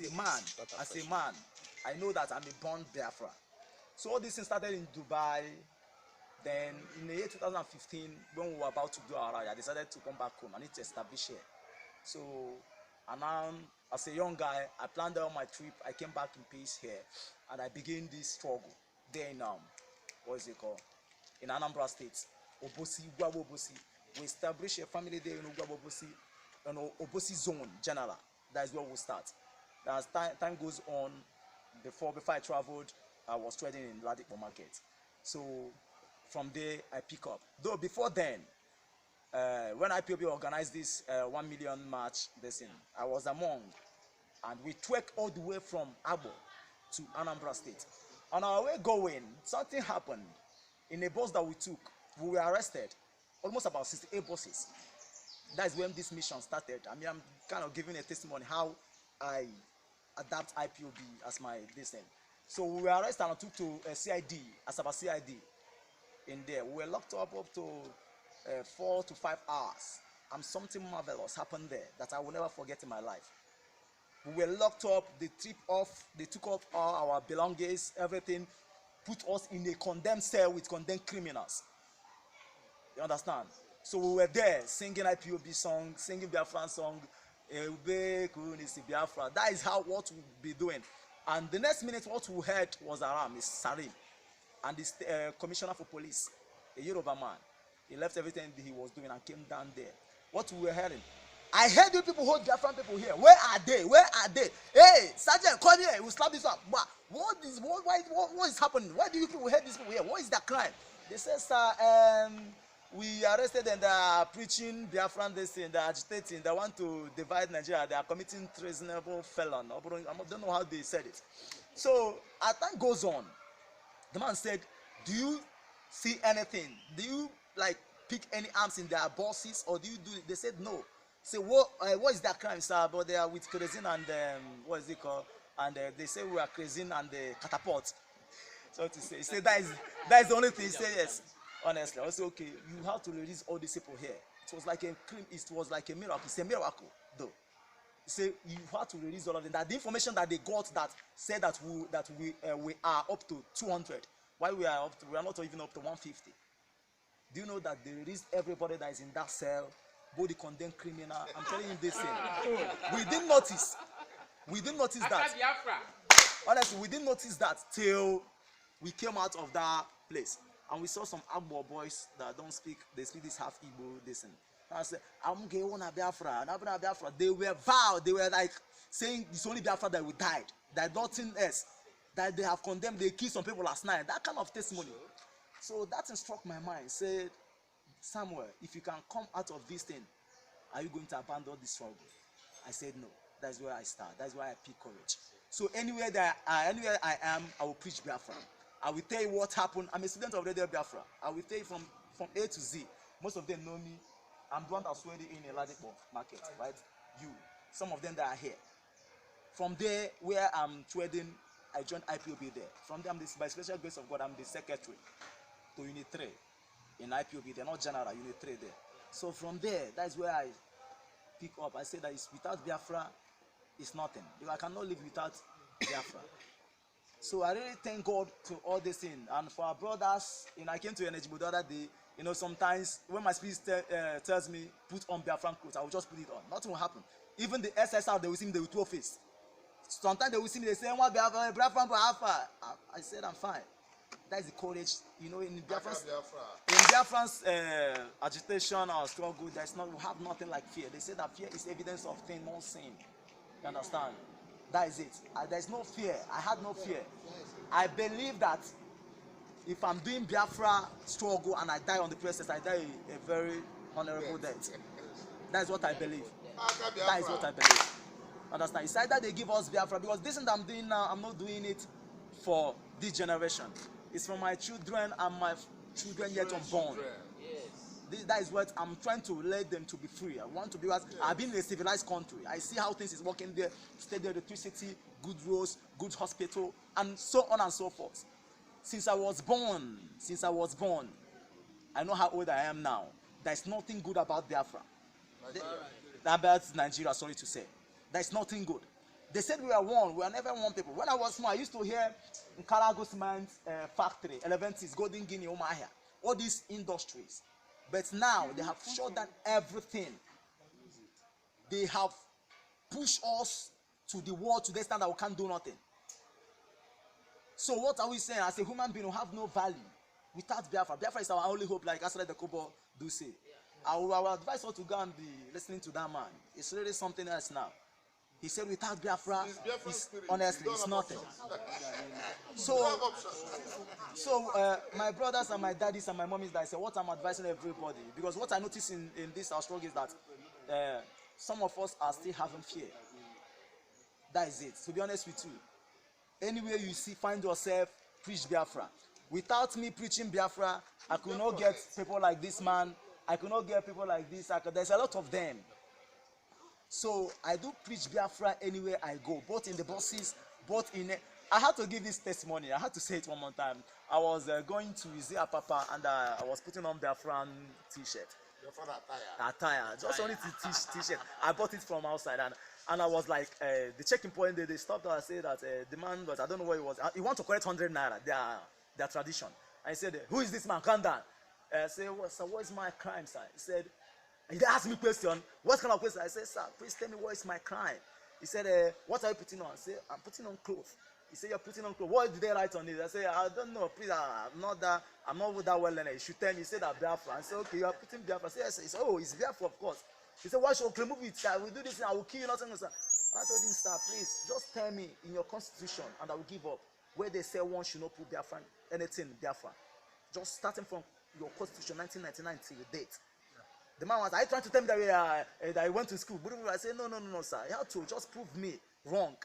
a man, I know that I'm a born Biafra. So all this thing started in Dubai. Then in the year 2015, when we were about to do our ride, I decided to come back home. I need to establish here. So, and now, as a young guy, I planned out my trip. I came back in peace here, and I began this struggle. Then, what is it called? In Anambra State, Obosi, Ugwabo Obosi. We established a family there in Ugwabo Obosi, Obosi zone, general. That is where we start. As time goes on, before I traveled, I was trading in Ladipo market. So from there, I pick up. Though before then, when IPOB organized this 1 million march, I was among, and we trekked all the way from Abo to Anambra State. On our way going, something happened. In a bus that we took, we were arrested, almost about 68 buses. That's when this mission started. I mean, I'm kind of giving a testimony how I adapt IPOB as my destiny. So we were arrested and took to CID, Asaba CID. In there, we were locked up to 4 to 5 hours, and something marvelous happened there that I will never forget in my life. We were locked up. They took off all our belongings, everything, put us in a condemned cell with condemned criminals. You understand? So we were there singing IPOB song, singing Biafran song. Biafra. That is what we'll be doing. And the next minute, what we heard was Aram, is Sarim, and this commissioner for police, a Yoruba man. He left everything he was doing and came down there. What we were hearing, I heard you people hold Biafran people here. Where are they? Where are they? Hey, Sergeant, come here. We'll slap this up. What is happening? Why do you people hate these people here? What is their crime? They said, sir, we arrested and they are preaching Biafran, they are agitating, they want to divide Nigeria, they are committing treasonable felon. I don't know how they said it. So as time goes on, the man said, do you see anything? Do you pick any arms in their bosses, or do you do it? They said no. Say, what is their crime, sir? But they are with kerosene and what is it called? And they say we are kerosene and catapult. So to say, he said that is the only thing. He said yes. Honestly, I said okay. You have to release all these people here. It was like a miracle. It's a miracle, though. He said you have to release all of them. That the information that they got that said that we are up to 200. Why we are not even up to 150. Do you know that they released everybody that is in that cell, both the condemned criminal? I'm telling you this thing. We didn't notice that. Honestly, we didn't notice that till we came out of that place. And we saw some Agbo boys that don't speak, they speak this half Igbo, this and I said, I'm going to Biafra, and I'm Biafra. They were vowed, they were saying it's only Biafra that we died, that nothing else, that they have condemned, they killed some people last night, that kind of testimony. So that struck my mind. Said, Samuel, if you can come out of this thing, are you going to abandon this struggle? I said no. That's where I start. That's why I pick courage. So anywhere I am, I will preach Biafra. I will tell you what happened. I'm a student of Radio Biafra. I will tell you from A to Z. Most of them know me. I'm the one that's already in a Ladipo market, right? Some of them that are here. From there, where I'm trading, I joined IPOB there. From there, by special grace of God, I'm the secretary to Unit 3 in IPOB. They're not general, Unit 3 there. So from there, that's where I pick up. I say that without Biafra, it's nothing. I cannot live without Biafra. So I really thank God to all this thing. And for our brothers, I came to Energy the other day. Sometimes when my spirit tells me put on Biafran clothes, I will just put it on. Nothing will happen. Even the SSR, they will see me, they will throw face. Sometimes they will see me, they say, "What Biafran, Biafran?" I said, "I'm fine." That is the courage, in Biafran's agitation or struggle. We have nothing like fear. They say that fear is evidence of thing not seen. You understand? That is it. There's no fear. I had no fear. I believe that if I'm doing Biafra struggle and I die on the process, I die a very honorable death. That's what I believe. That is what I believe. Understand? It's either they give us Biafra, because this thing that I'm doing now, I'm not doing it for this generation. It's for my children and my children yet unborn. That is what I'm trying to let them to be free. I want to be. I've been in a civilized country. I see how things is working there. State electricity, good roads, good hospital, and so on and so forth. Since I was born, I know how old I am now. There's nothing good about Biafra. About Nigeria, sorry to say. There's nothing good. They said we are one. We are never one people. When I was small, I used to hear Nkara Cement Factory, Eleventies, Golden Guinea, Umahia, all these industries. But now they have shut down everything. They have pushed us to the wall to the extent that we can't do nothing. So what are we saying? As a human being, we have no value without Biafra. Biafra is our only hope, like Asaba the Kobo do say. I will advise us to go and be listening to that man. It's really something else now. He said without Biafra, honestly, it's nothing. So my brothers and my daddies and my mommies, that I say what I'm advising everybody, because what I notice in this our struggle is that some of us are still having fear. That is it. To be honest with you, anywhere you see, find yourself, preach Biafra. Without me preaching Biafra, I could not get people like this man. I could not get people like this. There's a lot of them. So I do preach Biafra anywhere I go, both in the buses, both in. I had to give this testimony. I had to say it one more time. I was going to Izia Papa and I was putting on Biafran t-shirt. Biafran attire. Just only t-shirt. I bought it from outside and I was like, the checking point, they stopped and I said that the man, but I don't know what it was. He want to collect 100 naira, their tradition. And he said, who is this man? Calm down. I said, well, sir, what is my crime, sir? He said, he asked me question. What kind of question? I said, sir, please tell me what is my crime. He said, what are you putting on? I said, I'm putting on clothes. He said, you're putting on clothes. What did they write on it? I said, I don't know. Please, I'm not that well learned. You should tell me. He said that Biafra. I said, okay, you are putting Biafra. I said, yes. He said, oh, it's Biafra, of course. He said, why should I remove it? I will do this and I will kill you. Nothing, sir. I told him, sir, please, just tell me in your constitution and I will give up. Where they say one should not put Biafra, anything Biafra. Just starting from your constitution, 1999 till the date. The man was, are you trying to tell me that I went to school? I said, no, sir. You have to just prove me wrong.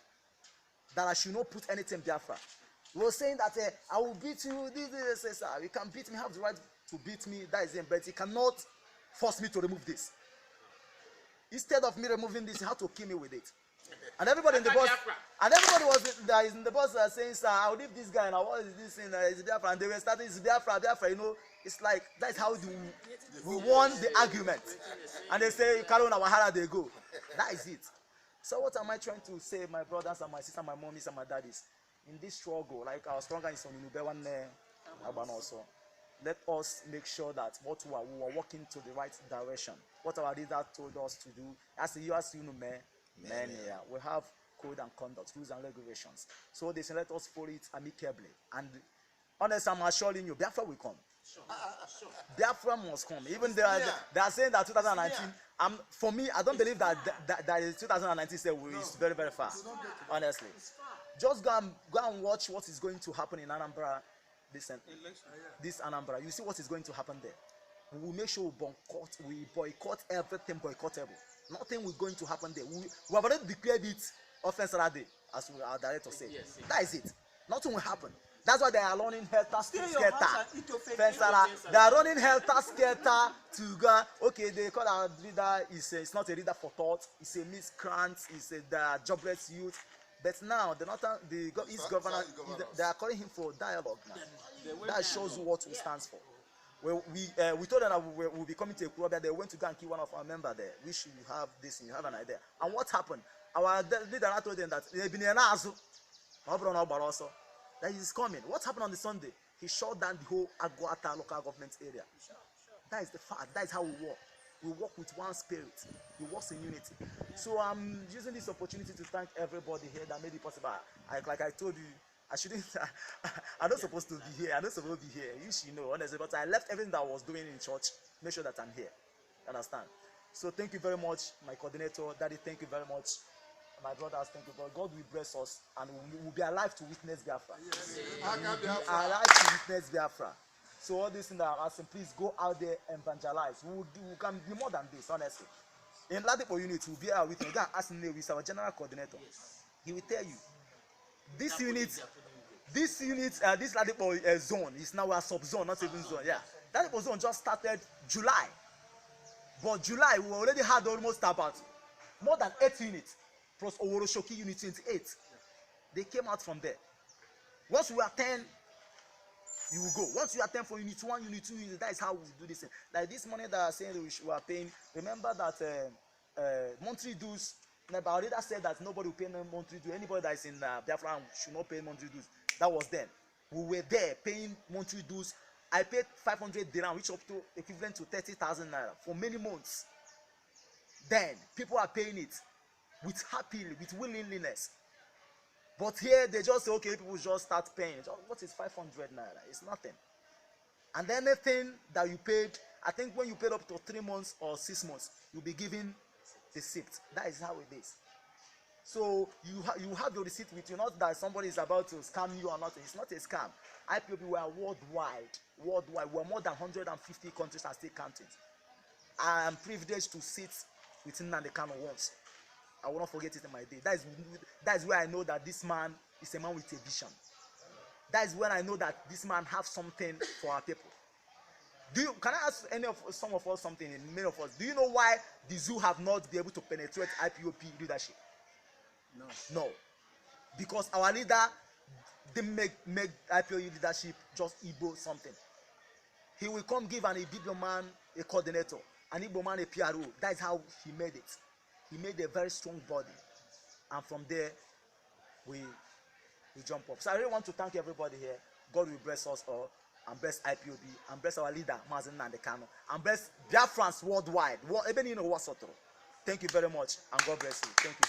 That I should not put anything Biafra. He was saying that I will beat you. This, sir. You can beat me. You have the right to beat me. That is him. But you cannot force me to remove this. Instead of me removing this, you have to kill me with it. And everybody in the bus, that is in the bus saying, sir, I'll leave this guy and what is this thing? It's Biafra. And they were starting, it's Biafra, you know. It's like, that's how we won the argument. And they say, Karuna Wahara, they go. That is it. So what am I trying to say, my brothers and my sisters, my mommies and my daddies? In this struggle, like our stronger is on Inubewan also, let us make sure that we are walking to the right direction. What our leader told us to do, as you we have code and conduct, rules and regulations. So they say let us follow it amicably. And honestly, I'm assuring you, Biafra will come. Sure. Biafra must come. Even they are saying that 2019. For me, I don't believe that 2019 is very, very far. Honestly, just go and watch what is going to happen in Anambra. This Anambra, you see what is going to happen there. We will make sure we boycott everything boycottable. Nothing is going to happen there. We have already declared it offense that day, as our director said. Yes. That is it. Nothing will happen. That's why they are running helter-skelter. They are running helter-skelter to go. Okay, they call our leader it's not a leader for thought. It's a miscreant. It's the jobless youth. But now his governor, they are calling him for dialogue now. That shows what we stand for. We told them that we'll be coming to a club. They went to go and kill one of our members there. We should have this. You have an idea. And what happened? Our leader told them that they've been an asshole. That is coming. What happened on the Sunday? He shut down the whole Aguata local government area. That is the fact. That is how we work. We work with one spirit. We work in unity. So I'm using this opportunity to thank everybody here that made it possible. Like I told you, I shouldn't. I'm not supposed to be here. I'm not supposed to be here. You should know, honestly. But I left everything that I was doing in church. Make sure that I'm here. Understand? So thank you very much, my coordinator, Daddy. Thank you very much. My brothers, thank you. God will bless us and we will be alive to witness Biafra. Yes. We will be alive to witness Biafra. So all these things that I'm asking, please go out there and evangelize. We can be more than this, honestly. In Ladipo unit, we'll be our witness. Go and ask Nevis, our general coordinator. Yes. He will tell you. This Ladipo zone is now a sub-zone, not even zone. Yeah. Ladipo zone just started July. But July, we already had almost about more than 8 units. Plus Oworoshoki Unit 28. They came out from there. Once we are 10, you will go. Once you are 10 for Unit 1, Unit 2, that is how we do this thing. Like this money that are saying we are paying, remember that monthly dues But our leader said that nobody will pay no monthly dues. Anybody that is in Biafra should not pay monthly dues. That was then. We were there paying monthly dues. I paid 500 dirham, which up to equivalent to 30,000 naira for many months. Then people are paying it with happily, with willingness. But here they just say, okay, people just start paying. What is 500 naira? It's nothing. And anything that you paid, I think when you paid up to 3 months or 6 months, you'll be given the receipt. That is how it is. So you have your receipt with you, not that somebody is about to scam you or nothing. It's not a scam. IPOB were worldwide. We're more than 150 countries and still counting. I am privileged to sit with Nnamdi Kanu once. I will not forget it in my day. That is where I know that this man is a man with a vision. That is when I know that this man has something for our people. Can I ask some of us something? Many of us, do you know why the zoo have not been able to penetrate IPOB leadership? No. Because our leader didn't make IPOB leadership just Igbo something. He will come give an Igbo man a coordinator, an Igbo man a PRO. That is how he made it. He made a very strong body, and from there we jump up. So I really want to thank everybody here. God will bless us all, and bless IPOB, and bless our leader Mazen Nnamdi Kanu, and bless Biafrans worldwide. Thank you very much, and God bless you. Thank you.